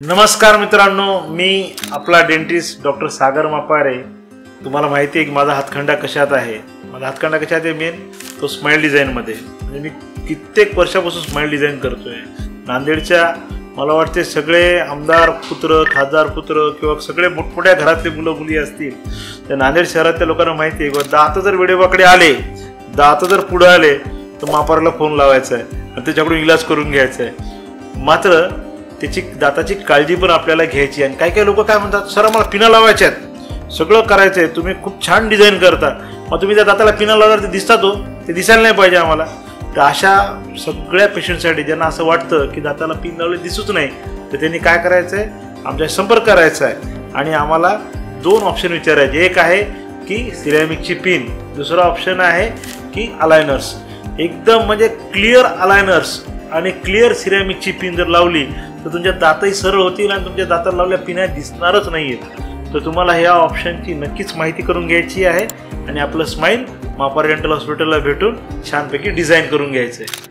नमस्कार मित्रांनो, मी आपला डेंटिस्ट डॉक्टर सागर मापारे। तुम्हाला माहिती आहे की माझा हातखंडा कशात आहे। माझा हातखंडा कशात आहे? मेन तो स्माइल डिझाइन मध्ये। म्हणजे मी कित्येक वर्षापासून स्माइल डिझाइन करतोय। नांदेडच्या मला वाटते सगळे आमदार पुत्र, खासदार पुत्र किंवा सगळे मोठमोठ्या घरातले मुलं मुली असतील तर नांदेड शहरातल्या लोकांना माहिती आहे की दात जर वेडेवाकडे आले, दात जर पुढे आले तर मापाराला फोन लावायचा आहे आणि त्याच्याकडून इलाज करून घ्यायचा आहे। मात्र त्याची दाताची काळजी पण आपल्याला घ्यायची। आणि काही काही लोक काय म्हणतात, सर मला पिना लावायच्या आहेत, सगळं करायचंय, तुम्ही खूप छान डिझाइन करता, मग तुम्ही त्या दाताला पिना लावल्यावर ते दिसतात हो, ते दिसायला नाही पाहिजे आम्हाला। तर अशा सगळ्या पेशंटसाठी ज्यांना असं वाटतं की दाताला पिन लावले दिसूच नाही, तर त्यांनी काय करायचंय, आमच्या संपर्क करायचा आहे आणि आम्हाला दोन ऑप्शन विचारायचे। एक आहे की सिरॅमिकची पिन, दुसरा ऑप्शन आहे की अलायनर्स। एकदम म्हणजे क्लिअर अलायनर्स आणि क्लिअर सिरॅमिकची पिन जर लावली तर तुमच्या दातही सरळ होतील आणि तुमच्या दाताला लावल्या पिना दिसणारच नाहीयेत। तर तुम्हाला ह्या ऑप्शनची नक्कीच माहिती करून घ्यायची आहे आणि आपलं स्माइल मापारे डेंटल हॉस्पिटलला भेटून छानपैकी डिझाइन करून घ्यायचं आहे।